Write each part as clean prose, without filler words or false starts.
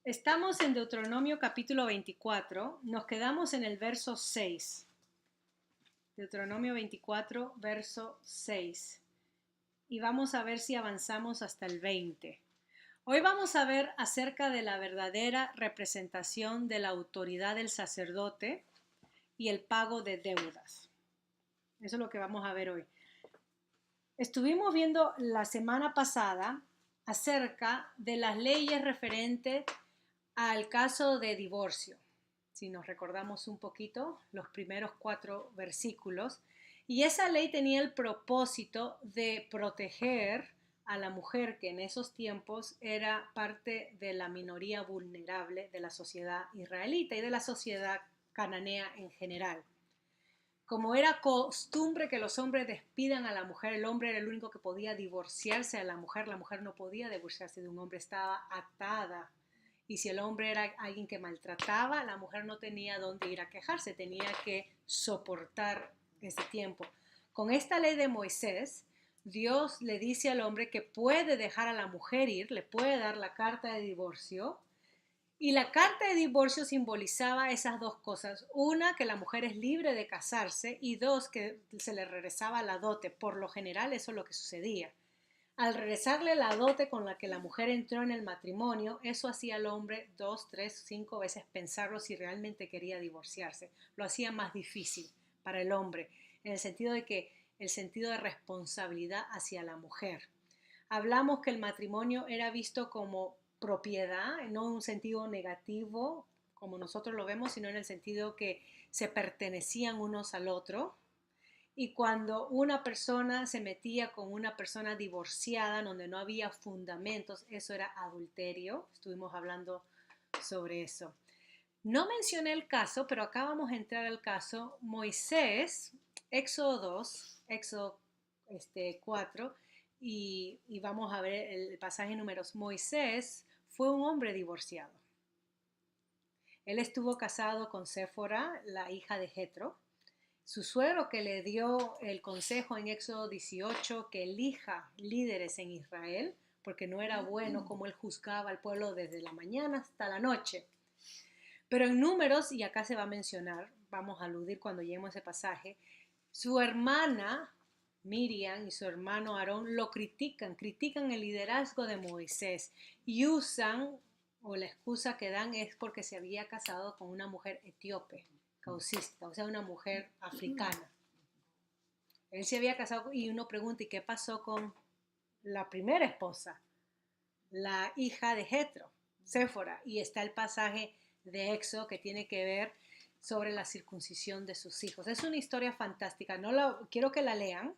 Estamos en Deuteronomio capítulo 24, nos quedamos en el verso 6. Deuteronomio 24, verso 6. Y vamos a ver si avanzamos hasta el 20. Hoy vamos a ver acerca de la verdadera representación de la autoridad del sacerdote y el pago de deudas. Eso es lo que vamos a ver hoy. Estuvimos viendo la semana pasada acerca de las leyes referentes al caso de divorcio. Si nos recordamos un poquito, los primeros 4 versículos. Y esa ley tenía el propósito de proteger a la mujer que en esos tiempos era parte de la minoría vulnerable de la sociedad israelita y de la sociedad cananea en general. Como era costumbre que los hombres despidan a la mujer, el hombre era el único que podía divorciarse a la mujer no podía divorciarse de un hombre, estaba atada. Y si el hombre era alguien que maltrataba, la mujer no tenía dónde ir a quejarse, tenía que soportar ese tiempo. Con esta ley de Moisés, Dios le dice al hombre que puede dejar a la mujer ir, le puede dar la carta de divorcio. Y la carta de divorcio simbolizaba esas dos cosas. Una, que la mujer es libre de casarse, y dos, que se le regresaba la dote. Por lo general eso es lo que sucedía. Al regresarle la dote con la que la mujer entró en el matrimonio, eso hacía al hombre 2, 3, 5 veces pensarlo si realmente quería divorciarse. Lo hacía más difícil para el hombre, en el sentido de que el sentido de responsabilidad hacia la mujer. Hablamos que el matrimonio era visto como propiedad, no en un sentido negativo, como nosotros lo vemos, sino en el sentido que se pertenecían unos al otro. Y cuando una persona se metía con una persona divorciada, donde no había fundamentos, eso era adulterio. Estuvimos hablando sobre eso. No mencioné el caso, pero acá vamos a entrar al caso. Moisés, Éxodo 2, Éxodo 4, y vamos a ver el pasaje números. Moisés fue un hombre divorciado. Él estuvo casado con Séfora, la hija de Jetro. Su suegro, que le dio el consejo en Éxodo 18 que elija líderes en Israel, porque no era bueno como él juzgaba al pueblo desde la mañana hasta la noche. Pero en Números, y acá se va a mencionar, vamos a aludir cuando lleguemos a ese pasaje, su hermana Miriam y su hermano Aarón lo critican el liderazgo de Moisés y usan, o la excusa que dan es porque se había casado con una mujer etíope, causista, o sea, una mujer africana. Él se había casado y uno pregunta, ¿y qué pasó con la primera esposa? La hija de Jetro, Séfora, y está el pasaje de Éxodo que tiene que ver sobre la circuncisión de sus hijos. Es una historia fantástica, quiero que la lean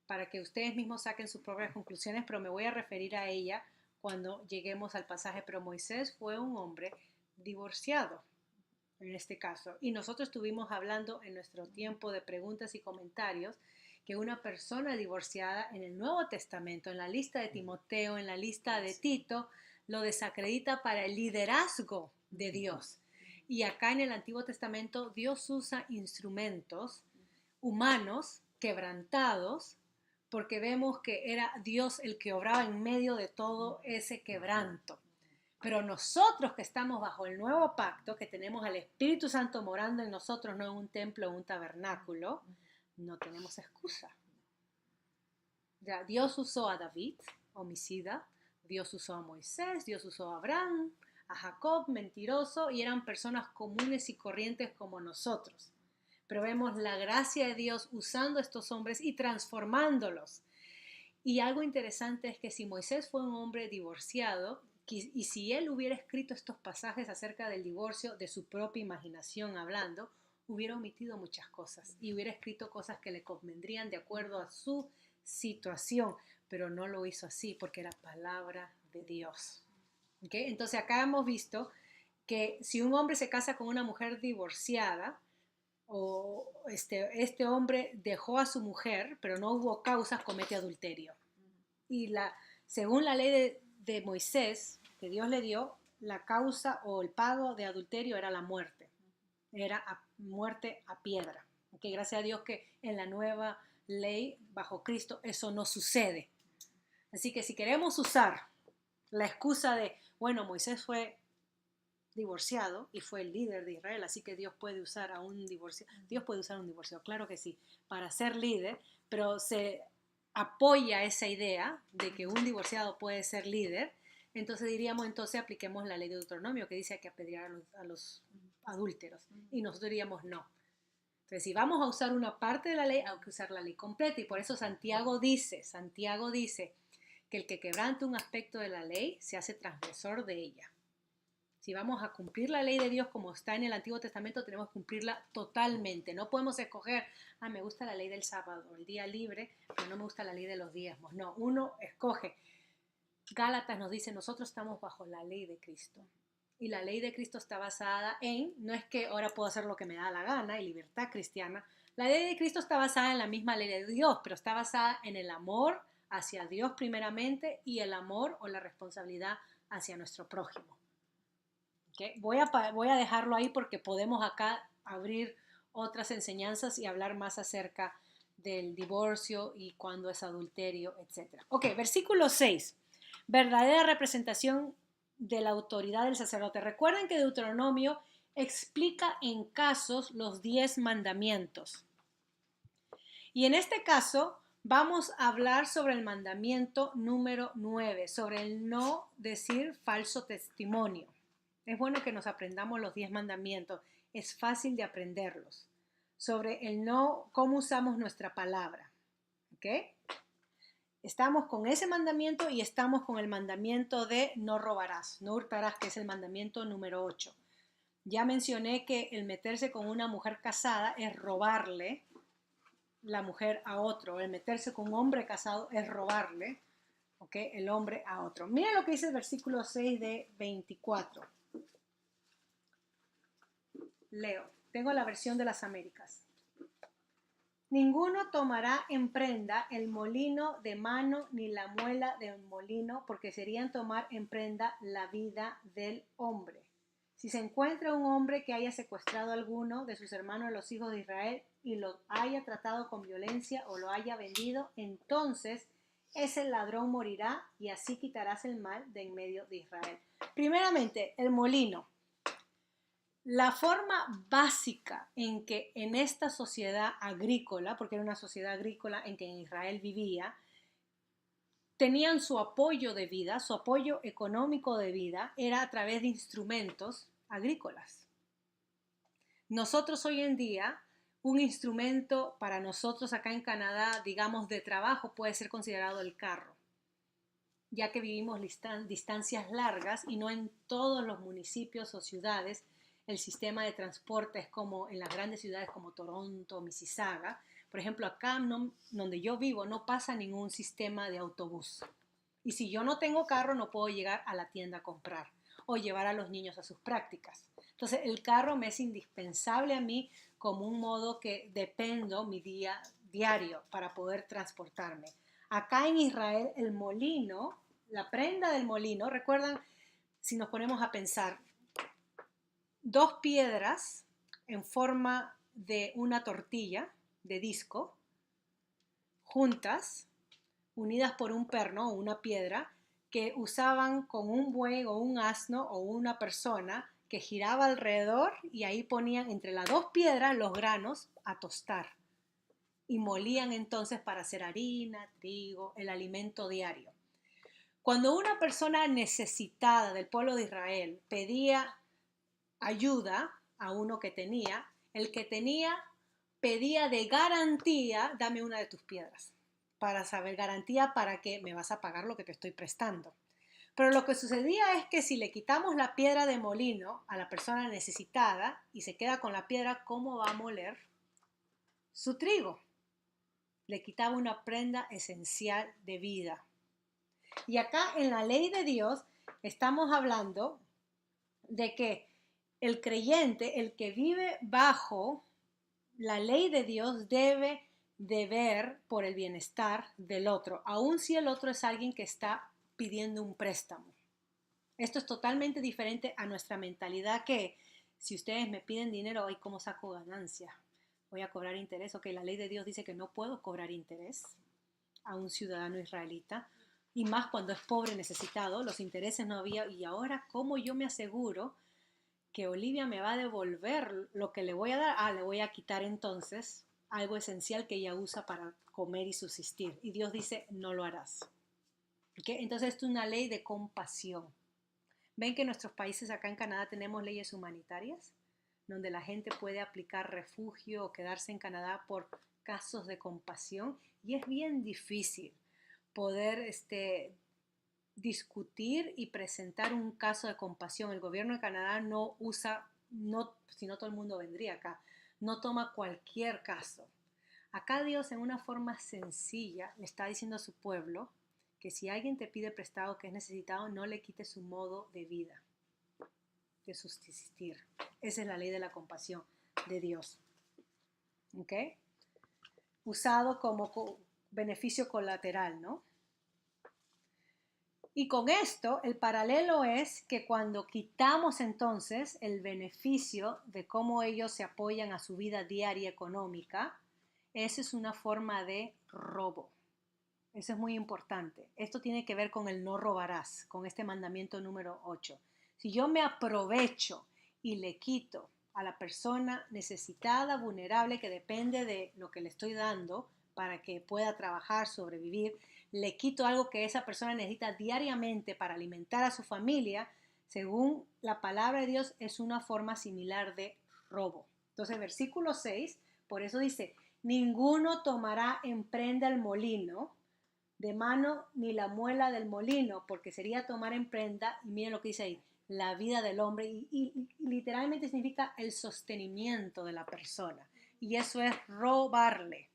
para que ustedes mismos saquen sus propias conclusiones, pero me voy a referir a ella cuando lleguemos al pasaje. Pero Moisés fue un hombre divorciado en este caso, y nosotros estuvimos hablando en nuestro tiempo de preguntas y comentarios que una persona divorciada en el Nuevo Testamento, en la lista de Timoteo, en la lista de Tito, lo desacredita para el liderazgo de Dios. Y acá en el Antiguo Testamento Dios usa instrumentos humanos quebrantados, porque vemos que era Dios el que obraba en medio de todo ese quebranto. Pero nosotros que estamos bajo el nuevo pacto, que tenemos al Espíritu Santo morando en nosotros, no en un templo o un tabernáculo, no tenemos excusa. Ya, Dios usó a David, homicida, Dios usó a Moisés, Dios usó a Abraham, a Jacob, mentiroso, y eran personas comunes y corrientes como nosotros. Pero vemos la gracia de Dios usando a estos hombres y transformándolos. Y algo interesante es que si Moisés fue un hombre divorciado, y si él hubiera escrito estos pasajes acerca del divorcio de su propia imaginación hablando, hubiera omitido muchas cosas y hubiera escrito cosas que le convendrían de acuerdo a su situación, pero no lo hizo así porque era palabra de Dios. ¿Okay? Entonces acá hemos visto que si un hombre se casa con una mujer divorciada, o este hombre dejó a su mujer, pero no hubo causas, comete adulterio. Y según la ley de Moisés, que Dios le dio, la causa o el pago de adulterio era la muerte. Era muerte a piedra. Okay, gracias a Dios que en la nueva ley, bajo Cristo, eso no sucede. Así que si queremos usar la excusa de, bueno, Moisés fue divorciado y fue el líder de Israel, así que Dios puede usar a un divorciado, Dios puede usar a un divorciado, claro que sí, para ser líder, pero se apoya esa idea de que un divorciado puede ser líder. Entonces diríamos, entonces apliquemos la ley de Deuteronomio que dice que apedrear a los adúlteros, y nosotros diríamos no. Entonces, si vamos a usar una parte de la ley, hay que usar la ley completa, y por eso Santiago dice que el que quebrante un aspecto de la ley se hace transgresor de ella. Si vamos a cumplir la ley de Dios como está en el Antiguo Testamento, tenemos que cumplirla totalmente. No podemos escoger, me gusta la ley del sábado, el día libre, pero no me gusta la ley de los diezmos. No, uno escoge. Gálatas nos dice, nosotros estamos bajo la ley de Cristo. Y la ley de Cristo está basada en, no es que ahora puedo hacer lo que me da la gana, y libertad cristiana. La ley de Cristo está basada en la misma ley de Dios, pero está basada en el amor hacia Dios primeramente y el amor o la responsabilidad hacia nuestro prójimo. ¿Okay? Voy a dejarlo ahí porque podemos acá abrir otras enseñanzas y hablar más acerca del divorcio y cuándo es adulterio, etc. Ok, versículo 6. Verdadera representación de la autoridad del sacerdote. Recuerden que Deuteronomio explica en casos los 10 mandamientos. Y en este caso vamos a hablar sobre el mandamiento número 9, sobre el no decir falso testimonio. Es bueno que nos aprendamos los 10 mandamientos, es fácil de aprenderlos. Sobre el no, cómo usamos nuestra palabra. ¿Ok? Estamos con ese mandamiento y estamos con el mandamiento de no robarás, no hurtarás, que es el mandamiento número 8. Ya mencioné que el meterse con una mujer casada es robarle la mujer a otro. El meterse con un hombre casado es robarle, ¿ok?, el hombre a otro. Miren lo que dice el versículo 6 de 24. Leo, tengo la versión de las Américas. Ninguno tomará en prenda el molino de mano ni la muela del molino, porque serían tomar en prenda la vida del hombre. Si se encuentra un hombre que haya secuestrado a alguno de sus hermanos los hijos de Israel y lo haya tratado con violencia o lo haya vendido, entonces ese ladrón morirá y así quitarás el mal de en medio de Israel. Primeramente, el molino. La forma básica en que en esta sociedad agrícola, porque era una sociedad agrícola en que en Israel vivía, tenían su apoyo de vida, su apoyo económico de vida, era a través de instrumentos agrícolas. Nosotros hoy en día, un instrumento para nosotros acá en Canadá, digamos, de trabajo, puede ser considerado el carro, ya que vivimos distancias largas y no en todos los municipios o ciudades el sistema de transporte es como en las grandes ciudades como Toronto, Mississauga. Por ejemplo, acá donde yo vivo no pasa ningún sistema de autobús. Y si yo no tengo carro, no puedo llegar a la tienda a comprar o llevar a los niños a sus prácticas. Entonces, el carro me es indispensable a mí como un modo que dependo mi día diario para poder transportarme. Acá en Israel, el molino, la prenda del molino, recuerdan, si nos ponemos a pensar, dos piedras en forma de una tortilla de disco, juntas, unidas por un perno o una piedra, que usaban con un buey o un asno o una persona que giraba alrededor y ahí ponían entre las dos piedras los granos a tostar y molían entonces para hacer harina, trigo, el alimento diario. Cuando una persona necesitada del pueblo de Israel pedía ayuda a uno que tenía, el que tenía pedía de garantía, dame una de tus piedras, para saber, garantía para que me vas a pagar lo que te estoy prestando. Pero lo que sucedía es que si le quitamos la piedra de molino a la persona necesitada y se queda con la piedra, ¿cómo va a moler su trigo? Le quitaba una prenda esencial de vida. Y acá en la ley de Dios estamos hablando de que el creyente, el que vive bajo la ley de Dios, debe de ver por el bienestar del otro, aun si el otro es alguien que está pidiendo un préstamo. Esto es totalmente diferente a nuestra mentalidad que si ustedes me piden dinero, ay, ¿cómo saco ganancia? Voy a cobrar interés. Ok, la ley de Dios dice que no puedo cobrar interés a un ciudadano israelita, y más cuando es pobre, necesitado, los intereses no había. Y ahora, ¿cómo yo me aseguro que Olivia me va a devolver lo que le voy a dar, le voy a quitar entonces algo esencial que ella usa para comer y subsistir. Y Dios dice, no lo harás. ¿Okay? Entonces esto es una ley de compasión. Ven que en nuestros países acá en Canadá tenemos leyes humanitarias, donde la gente puede aplicar refugio o quedarse en Canadá por casos de compasión. Y es bien difícil poder discutir y presentar un caso de compasión. El gobierno de Canadá no usa, si no todo el mundo vendría acá, no toma cualquier caso. Acá Dios en una forma sencilla le está diciendo a su pueblo que si alguien te pide prestado que es necesitado, no le quites su modo de vida, de subsistir. Esa es la ley de la compasión de Dios. ¿Ok? Usado como beneficio colateral, ¿no? Y con esto, el paralelo es que cuando quitamos entonces el beneficio de cómo ellos se apoyan a su vida diaria económica, esa es una forma de robo. Eso es muy importante. Esto tiene que ver con el no robarás, con este mandamiento número 8. Si yo me aprovecho y le quito a la persona necesitada, vulnerable, que depende de lo que le estoy dando para que pueda trabajar, sobrevivir, le quito algo que esa persona necesita diariamente para alimentar a su familia, según la palabra de Dios, es una forma similar de robo. Entonces, versículo 6, por eso dice, ninguno tomará en prenda el molino de mano ni la muela del molino, porque sería tomar en prenda, y miren lo que dice ahí, la vida del hombre, y literalmente significa el sostenimiento de la persona. Y eso es robarle.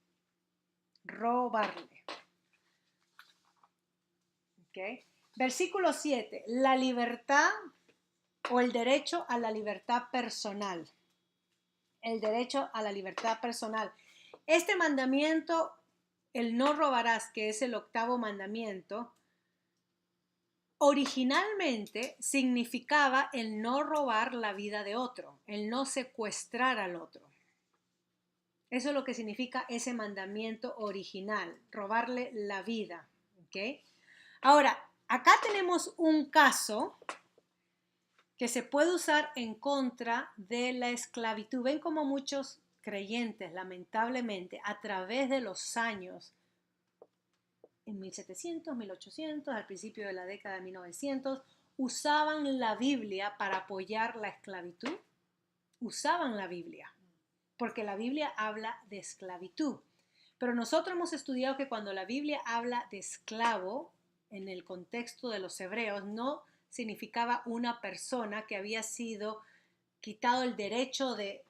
¿Okay? Versículo 7, la libertad o el derecho a la libertad personal. El derecho a la libertad personal. Este mandamiento, el no robarás, que es el 8º mandamiento, originalmente significaba el no robar la vida de otro, el no secuestrar al otro. Eso es lo que significa ese mandamiento original, robarle la vida. ¿Okay? Ahora, acá tenemos un caso que se puede usar en contra de la esclavitud. Ven como muchos creyentes, lamentablemente, a través de los años, en 1700, 1800, al principio de la década de 1900, usaban la Biblia para apoyar la esclavitud. Usaban la Biblia, porque la Biblia habla de esclavitud. Pero nosotros hemos estudiado que cuando la Biblia habla de esclavo, en el contexto de los hebreos, no significaba una persona que había sido quitado el derecho de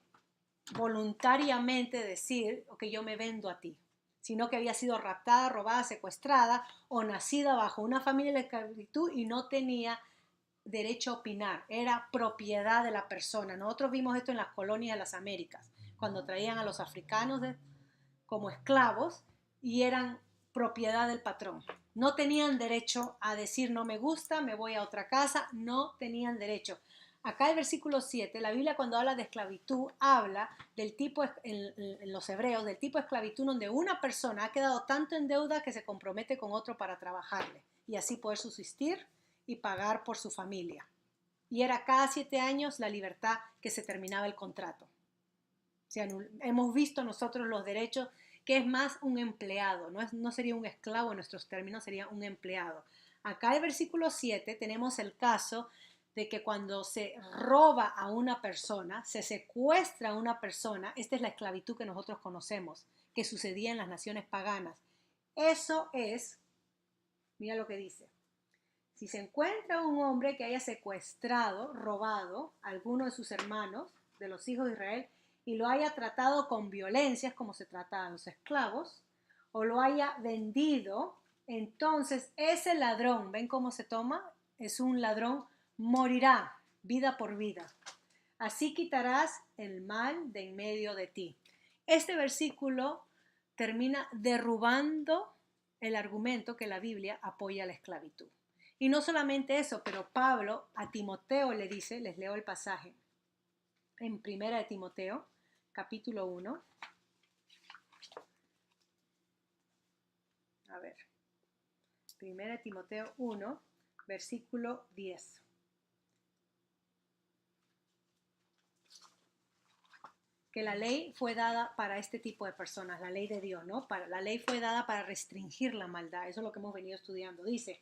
voluntariamente decir, ok, yo me vendo a ti, sino que había sido raptada, robada, secuestrada o nacida bajo una familia de esclavitud y no tenía derecho a opinar, era propiedad de la persona. Nosotros vimos esto en las colonias de las Américas, cuando traían a los africanos como esclavos y eran propiedad del patrón. No tenían derecho a decir no me gusta, me voy a otra casa, no tenían derecho. Acá el versículo 7, la Biblia cuando habla de esclavitud habla del tipo, en los hebreos, del tipo de esclavitud donde una persona ha quedado tanto en deuda que se compromete con otro para trabajarle y así poder subsistir y pagar por su familia. Y era cada 7 años la libertad que se terminaba el contrato. O sea, hemos visto nosotros los derechos que es más un empleado, no sería un esclavo en nuestros términos, sería un empleado. Acá el versículo 7 tenemos el caso de que cuando se roba a una persona, se secuestra a una persona, esta es la esclavitud que nosotros conocemos, que sucedía en las naciones paganas. Eso es, mira lo que dice, si se encuentra un hombre que haya secuestrado, robado a alguno de sus hermanos, de los hijos de Israel, y lo haya tratado con violencias, como se trata a los esclavos, o lo haya vendido, entonces ese ladrón, ¿ven cómo se toma? Es un ladrón, morirá vida por vida. Así quitarás el mal de en medio de ti. Este versículo termina derrubando el argumento que la Biblia apoya la esclavitud. Y no solamente eso, pero Pablo a Timoteo le dice, les leo el pasaje, en 1 de Timoteo, capítulo 1. A ver, 1 de Timoteo 1, versículo 10. que la ley fue dada para este tipo de personas, la ley de Dios, ¿no? La ley fue dada para restringir la maldad, eso es lo que hemos venido estudiando. Dice,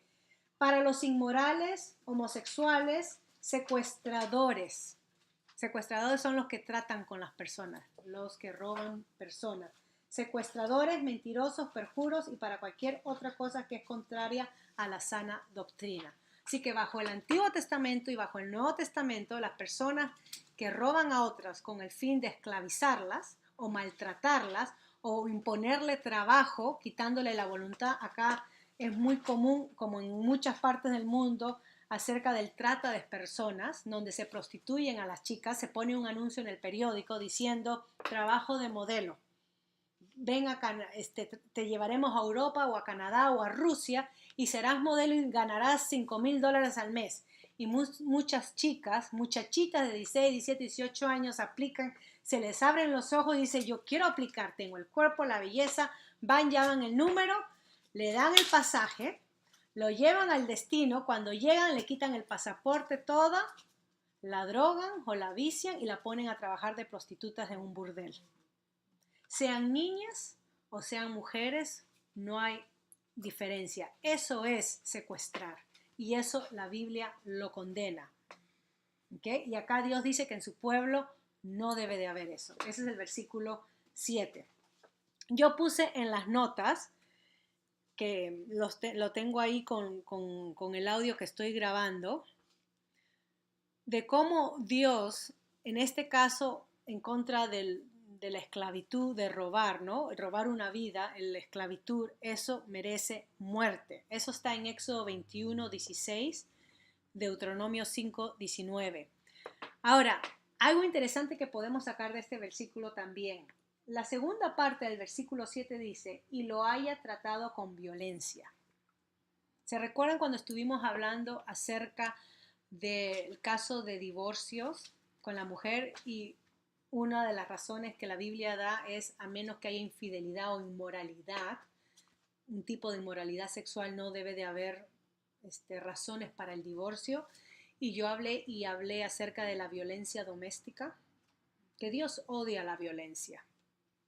para los inmorales, homosexuales, secuestradores. Secuestradores son los que tratan con las personas, los que roban personas. Secuestradores, mentirosos, perjuros y para cualquier otra cosa que es contraria a la sana doctrina. Así que bajo el Antiguo Testamento y bajo el Nuevo Testamento, las personas que roban a otras con el fin de esclavizarlas o maltratarlas o imponerle trabajo, quitándole la voluntad, acá es muy común, como en muchas partes del mundo, acerca del trata de personas, donde se prostituyen a las chicas, se pone un anuncio en el periódico diciendo trabajo de modelo. Ven acá, te llevaremos a Europa o a Canadá o a Rusia y serás modelo y ganarás $5,000 al mes. Y muchas chicas, muchachitas de 16, 17, 18 años aplican, se les abren los ojos y dicen, yo quiero aplicar, tengo el cuerpo, la belleza, van, llaman el número, le dan el pasaje, lo llevan al destino, cuando llegan le quitan el pasaporte toda, la drogan o la vician y la ponen a trabajar de prostitutas en un burdel. Sean niñas o sean mujeres, no hay diferencia. Eso es secuestrar y eso la Biblia lo condena. ¿Okay? Y acá Dios dice que en su pueblo no debe de haber eso. Ese es el versículo 7. Yo puse en las notas, que lo tengo ahí con el audio que estoy grabando, de cómo Dios, en este caso, en contra de la esclavitud, de robar, ¿no? Robar una vida, la esclavitud, eso merece muerte. Eso está en Éxodo 21, 16, Deuteronomio 5, 19. Ahora, algo interesante que podemos sacar de este versículo también. La segunda parte del versículo 7 dice, y lo haya tratado con violencia. ¿Se recuerdan cuando estuvimos hablando acerca del caso de divorcios con la mujer? Y una de las razones que la Biblia da es, a menos que haya infidelidad o inmoralidad, un tipo de inmoralidad sexual, no debe de haber razones para el divorcio. Y yo hablé acerca de la violencia doméstica, que Dios odia la violencia.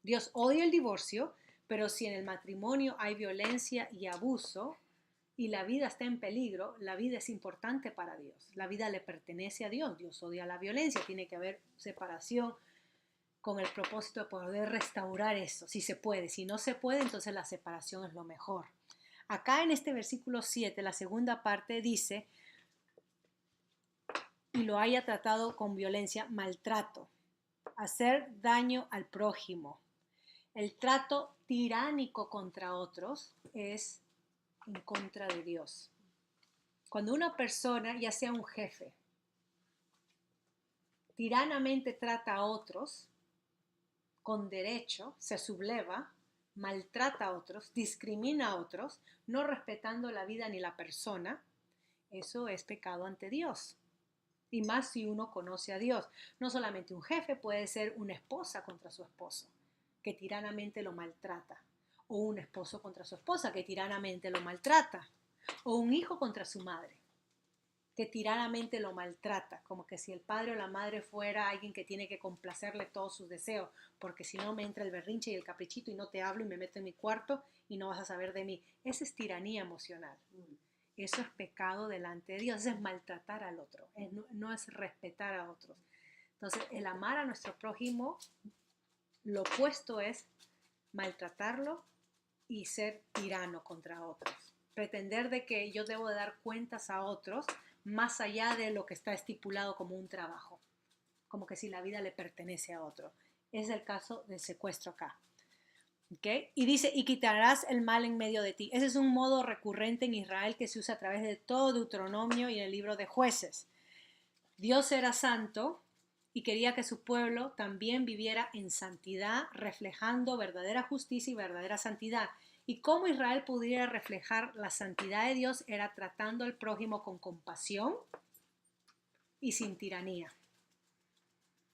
Dios odia el divorcio, pero si en el matrimonio hay violencia y abuso y la vida está en peligro, la vida es importante para Dios. La vida le pertenece a Dios. Dios odia la violencia. Tiene que haber separación con el propósito de poder restaurar eso, si se puede. Si no se puede, entonces la separación es lo mejor. Acá en este versículo 7, la segunda parte dice, y lo haya tratado con violencia, maltrato, hacer daño al prójimo. El trato tiránico contra otros es en contra de Dios. Cuando una persona, ya sea un jefe, tiranamente trata a otros con derecho, se subleva, maltrata a otros, discrimina a otros, no respetando la vida ni la persona, eso es pecado ante Dios. Y más si uno conoce a Dios. No solamente un jefe, puede ser una esposa contra su esposo, que tiranamente lo maltrata. O un esposo contra su esposa, que tiranamente lo maltrata. O un hijo contra su madre, que tiranamente lo maltrata. Como que si el padre o la madre fuera alguien que tiene que complacerle todos sus deseos. Porque si no me entra el berrinche y el caprichito y no te hablo y me meto en mi cuarto y no vas a saber de mí. Esa es tiranía emocional. Eso es pecado delante de Dios, eso es maltratar al otro, no es respetar a otros. Entonces, el amar a nuestro prójimo, lo opuesto es maltratarlo y ser tirano contra otros. Pretender de que yo debo de dar cuentas a otros más allá de lo que está estipulado como un trabajo, como que si la vida le pertenece a otro. Es el caso del secuestro acá. ¿Okay? Y dice, y quitarás el mal en medio de ti. Ese es un modo recurrente en Israel que se usa a través de todo Deuteronomio y en el libro de Jueces. Dios era santo y quería que su pueblo también viviera en santidad, reflejando verdadera justicia y verdadera santidad. Y cómo Israel pudiera reflejar la santidad de Dios era tratando al prójimo con compasión y sin tiranía.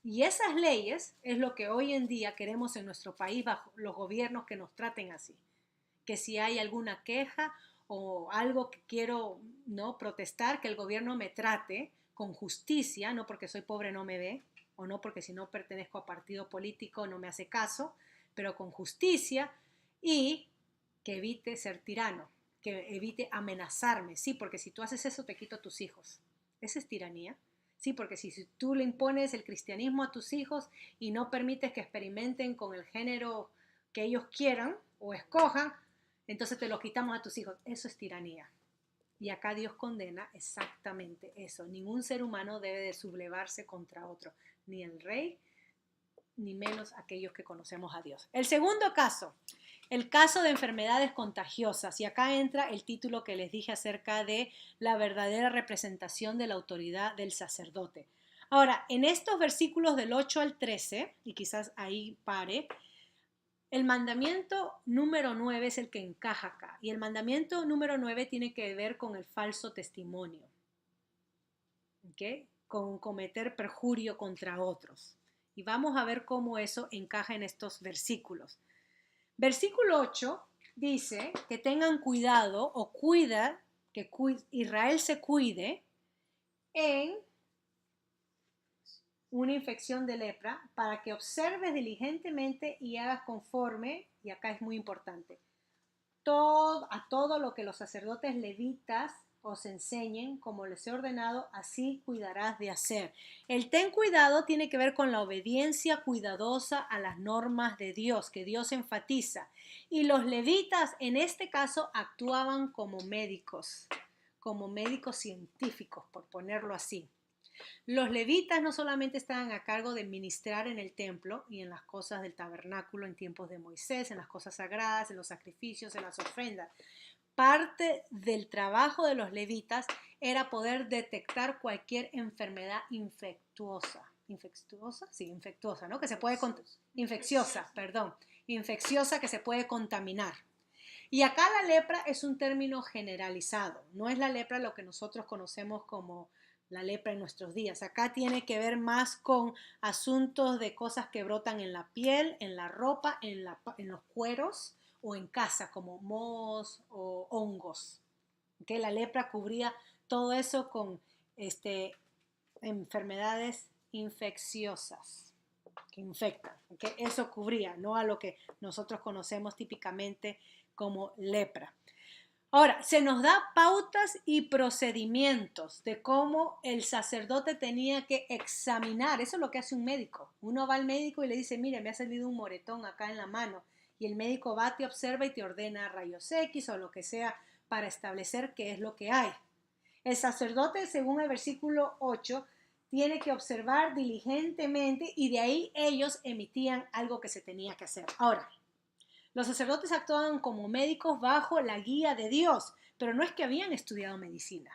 Y esas leyes es lo que hoy en día queremos en nuestro país bajo los gobiernos que nos traten así. Que si hay alguna queja o algo que quiero no protestar, que el gobierno me trate con justicia, no porque soy pobre no me ve o no porque si no pertenezco a partido político no me hace caso, pero con justicia, y que evite ser tirano, que evite amenazarme. Sí, porque si tú haces eso te quito a tus hijos. Esa es tiranía. Sí, porque si tú le impones el cristianismo a tus hijos y no permites que experimenten con el género que ellos quieran o escojan, entonces te lo quitamos a tus hijos. Eso es tiranía. Y acá Dios condena exactamente eso. Ningún ser humano debe de sublevarse contra otro, ni el rey, ni menos aquellos que conocemos a Dios. El segundo caso, el caso de enfermedades contagiosas. Y acá entra el título que les dije acerca de la verdadera representación de la autoridad del sacerdote. Ahora, en estos versículos del 8 al 13, y quizás ahí pare, el mandamiento número 9 es el que encaja acá. Y el mandamiento número 9 tiene que ver con el falso testimonio, ¿ok? Con cometer perjurio contra otros. Y vamos a ver cómo eso encaja en estos versículos. Versículo 8 dice que tengan cuidado o cuida, que Israel se cuide en una infección de lepra para que observes diligentemente y hagas conforme, y acá es muy importante, a todo lo que los sacerdotes levitas os enseñen, como les he ordenado, así cuidarás de hacer. El ten cuidado tiene que ver con la obediencia cuidadosa a las normas de Dios, que Dios enfatiza. Y los levitas en este caso actuaban como médicos científicos, por ponerlo así. Los levitas no solamente estaban a cargo de ministrar en el templo y en las cosas del tabernáculo en tiempos de Moisés, en las cosas sagradas, en los sacrificios, en las ofrendas. Parte del trabajo de los levitas era poder detectar cualquier enfermedad infecciosa, ¿no? Que se puede infecciosa que se puede contaminar. Y acá la lepra es un término generalizado, no es la lepra lo que nosotros conocemos como la lepra en nuestros días. Acá tiene que ver más con asuntos de cosas que brotan en la piel, en la ropa, en los cueros o en casa, como mohos o hongos. ¿Okay? La lepra cubría todo eso con enfermedades infecciosas que infectan. ¿Okay? Eso cubría, no a lo que nosotros conocemos típicamente como lepra. Ahora, se nos da pautas y procedimientos de cómo el sacerdote tenía que examinar. Eso es lo que hace un médico. Uno va al médico y le dice, mire, me ha salido un moretón acá en la mano. Y el médico va, te observa y te ordena rayos X o lo que sea para establecer qué es lo que hay. El sacerdote, según el versículo 8, tiene que observar diligentemente y de ahí ellos emitían algo que se tenía que hacer. Ahora, los sacerdotes actuaban como médicos bajo la guía de Dios, pero no es que habían estudiado medicina,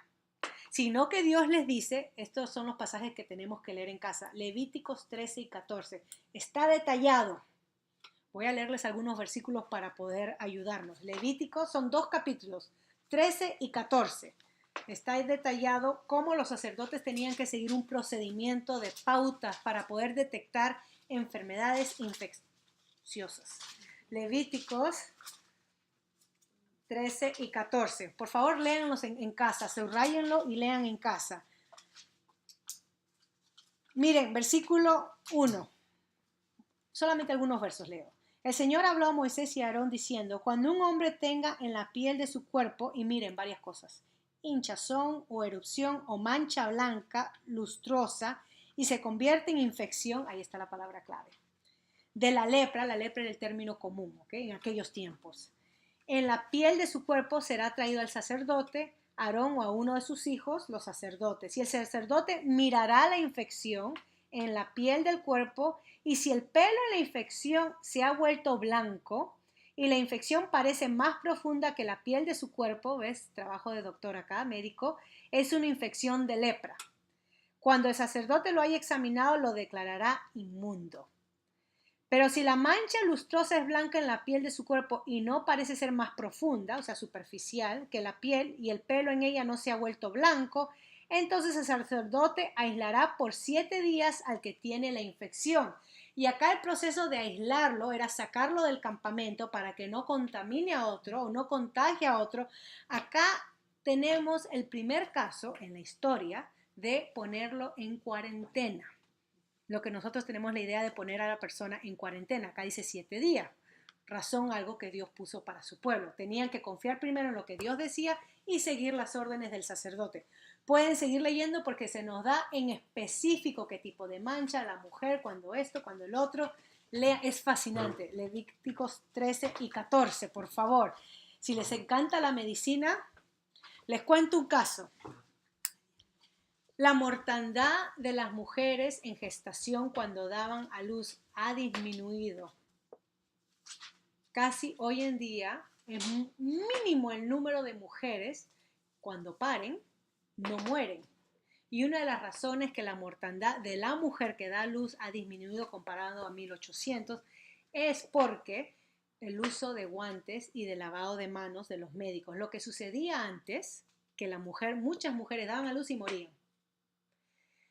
sino que Dios les dice, estos son los pasajes que tenemos que leer en casa, Levíticos 13 y 14, está detallado. Voy a leerles algunos versículos para poder ayudarnos. Levíticos son 2 capítulos, 13 y 14. Está detallado cómo los sacerdotes tenían que seguir un procedimiento de pautas para poder detectar enfermedades infecciosas. Levíticos 13 y 14. Por favor, léanlos en casa, subrayenlo y lean en casa. Miren, versículo 1. Solamente algunos versos leo. El Señor habló a Moisés y a Aarón diciendo, cuando un hombre tenga en la piel de su cuerpo, y miren varias cosas, hinchazón o erupción o mancha blanca, lustrosa, y se convierte en infección, ahí está la palabra clave, de la lepra era el término común, ¿okay? En aquellos tiempos. En la piel de su cuerpo será traído al sacerdote, Aarón o a uno de sus hijos, los sacerdotes. Y el sacerdote mirará la infección en la piel del cuerpo y si el pelo en la infección se ha vuelto blanco y la infección parece más profunda que la piel de su cuerpo, ¿ves? Trabajo de doctor acá, médico, es una infección de lepra. Cuando el sacerdote lo haya examinado, lo declarará inmundo. Pero si la mancha lustrosa es blanca en la piel de su cuerpo y no parece ser más profunda, o sea, superficial, que la piel y el pelo en ella no se ha vuelto blanco, entonces el sacerdote aislará por 7 días al que tiene la infección. Y acá el proceso de aislarlo era sacarlo del campamento para que no contamine a otro o no contagie a otro. Acá tenemos el primer caso en la historia de ponerlo en cuarentena. lo que nosotros tenemos la idea de poner a la persona en cuarentena. Acá dice 7 días. Razón, algo que Dios puso para su pueblo. Tenían que confiar primero en lo que Dios decía y seguir las órdenes del sacerdote. Pueden seguir leyendo porque se nos da en específico qué tipo de mancha, la mujer, cuando esto, cuando el otro. Lea, es fascinante. Levíticos 13 y 14, por favor. Si les encanta la medicina, les cuento un caso. La mortandad de las mujeres en gestación cuando daban a luz ha disminuido. Casi hoy en día es mínimo el número de mujeres cuando paren no mueren. Y una de las razones que la mortandad de la mujer que da a luz ha disminuido comparado a 1800 es porque el uso de guantes y de lavado de manos de los médicos. Lo que sucedía antes, que muchas mujeres daban a luz y morían.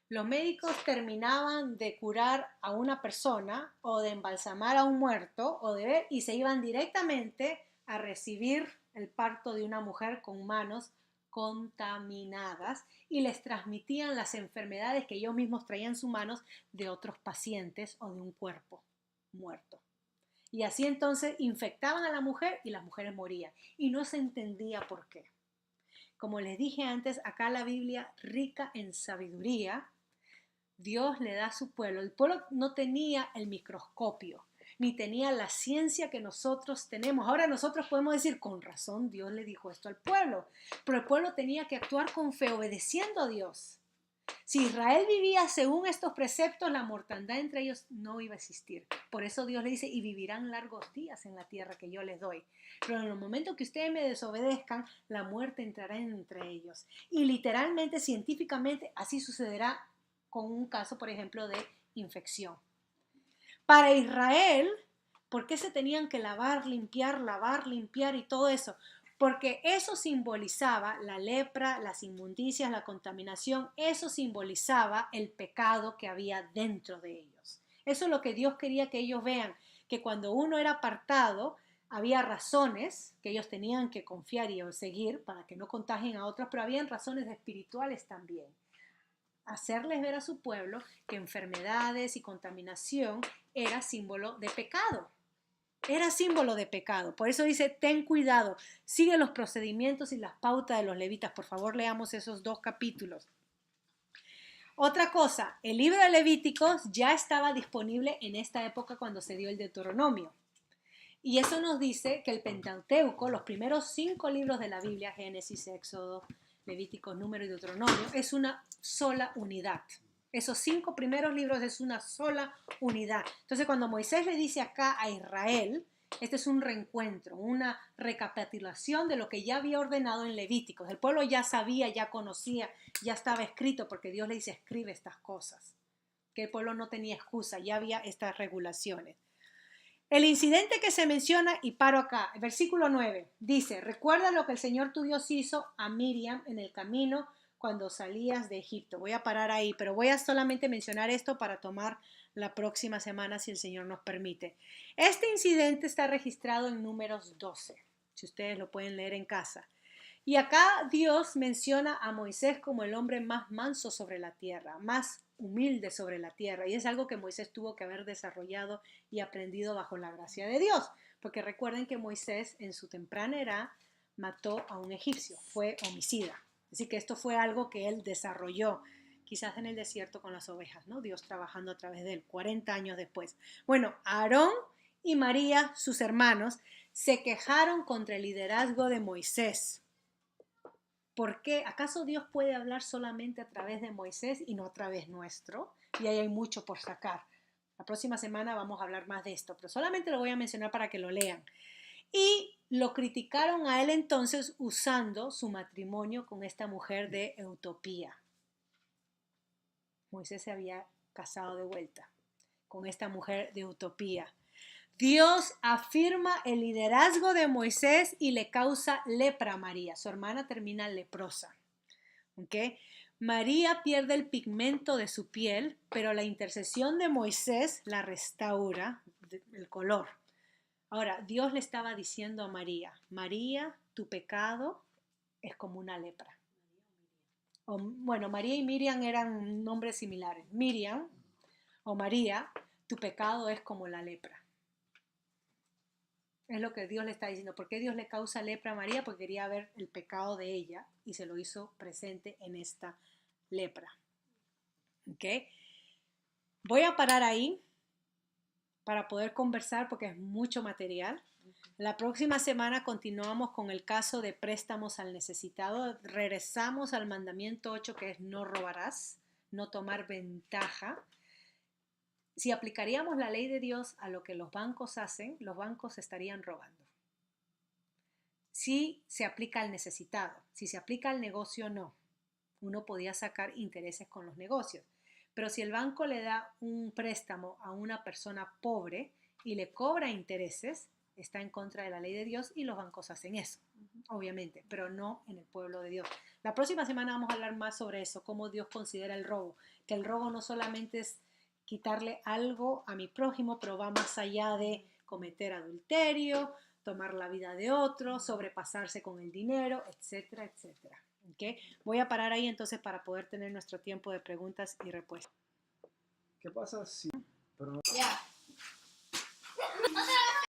Los médicos terminaban de curar a una persona o de embalsamar a un muerto y se iban directamente a recibir el parto de una mujer con manos contaminadas y les transmitían las enfermedades que ellos mismos traían en sus manos de otros pacientes o de un cuerpo muerto. Y así entonces infectaban a la mujer y las mujeres morían. Y no se entendía por qué. Como les dije antes, acá la Biblia, rica en sabiduría, Dios le da a su pueblo. El pueblo no tenía el microscopio, ni tenía la ciencia que nosotros tenemos. Ahora nosotros podemos decir, con razón Dios le dijo esto al pueblo, pero el pueblo tenía que actuar con fe, obedeciendo a Dios. Si Israel vivía según estos preceptos, la mortandad entre ellos no iba a existir. Por eso Dios le dice, y vivirán largos días en la tierra que yo les doy. Pero en el momento que ustedes me desobedezcan, la muerte entrará entre ellos. Y literalmente, científicamente, así sucederá con un caso, por ejemplo, de infección. Para Israel, ¿por qué se tenían que lavar, limpiar y todo eso? Porque eso simbolizaba la lepra, las inmundicias, la contaminación, eso simbolizaba el pecado que había dentro de ellos. Eso es lo que Dios quería que ellos vean, que cuando uno era apartado, había razones que ellos tenían que confiar y seguir para que no contagien a otros, pero habían razones espirituales también. Hacerles ver a su pueblo que enfermedades y contaminación era símbolo de pecado. Era símbolo de pecado. Por eso dice, ten cuidado, sigue los procedimientos y las pautas de los levitas. Por favor, leamos esos 2 capítulos. Otra cosa, el libro de Levíticos ya estaba disponible en esta época cuando se dio el Deuteronomio. Y eso nos dice que el Pentateuco, los primeros 5 libros de la Biblia, Génesis, Éxodo, Levíticos, Número y Deuteronomio, es una sola unidad. Esos 5 primeros libros es una sola unidad. Entonces, cuando Moisés le dice acá a Israel, este es un reencuentro, una recapitulación de lo que ya había ordenado en Levíticos. El pueblo ya sabía, ya conocía, ya estaba escrito, porque Dios le dice, escribe estas cosas. Que el pueblo no tenía excusa, ya había estas regulaciones. El incidente que se menciona, y paro acá, versículo 9, dice, recuerda lo que el Señor tu Dios hizo a Miriam en el camino cuando salías de Egipto. Voy a parar ahí, pero voy a solamente mencionar esto para tomar la próxima semana si el Señor nos permite. Este incidente está registrado en Números 12, si ustedes lo pueden leer en casa. Y acá Dios menciona a Moisés como el hombre más manso sobre la tierra, más humilde sobre la tierra. Y es algo que Moisés tuvo que haber desarrollado y aprendido bajo la gracia de Dios. Porque recuerden que Moisés en su temprana edad mató a un egipcio, fue homicida. Así que esto fue algo que él desarrolló, quizás en el desierto con las ovejas, ¿no? Dios trabajando a través de él, 40 años después. Bueno, Aarón y María, sus hermanos, se quejaron contra el liderazgo de Moisés. ¿Por qué? ¿Acaso Dios puede hablar solamente a través de Moisés y no a través nuestro? Y ahí hay mucho por sacar. La próxima semana vamos a hablar más de esto, pero solamente lo voy a mencionar para que lo lean. Y lo criticaron a él entonces usando su matrimonio con esta mujer de Etiopía. Moisés se había casado de vuelta con esta mujer de Etiopía. Dios afirma el liderazgo de Moisés y le causa lepra a María. Su hermana termina leprosa. ¿Okay? María pierde el pigmento de su piel, pero la intercesión de Moisés la restaura el color. Ahora, Dios le estaba diciendo a María, María, tu pecado es como una lepra. Bueno, María y Miriam eran nombres similares. Miriam, o María, tu pecado es como la lepra. Es lo que Dios le está diciendo. ¿Por qué Dios le causa lepra a María? Porque quería ver el pecado de ella y se lo hizo presente en esta lepra. ¿Ok? Voy a parar ahí para poder conversar porque es mucho material. La próxima semana continuamos con el caso de préstamos al necesitado. Regresamos al mandamiento 8, que es no robarás, no tomar ventaja. Si aplicaríamos la ley de Dios a lo que los bancos hacen, los bancos estarían robando. Si se aplica al necesitado, si se aplica al negocio, no. Uno podía sacar intereses con los negocios. Pero si el banco le da un préstamo a una persona pobre y le cobra intereses, está en contra de la ley de Dios y los bancos hacen eso, obviamente, pero no en el pueblo de Dios. La próxima semana vamos a hablar más sobre eso, cómo Dios considera el robo, que el robo no solamente es quitarle algo a mi prójimo, pero va más allá de cometer adulterio, tomar la vida de otro, sobrepasarse con el dinero, etcétera, etcétera. ¿Okay? Voy a parar ahí entonces para poder tener nuestro tiempo de preguntas y respuestas. ¿Qué pasa si... Pero no- Yeah.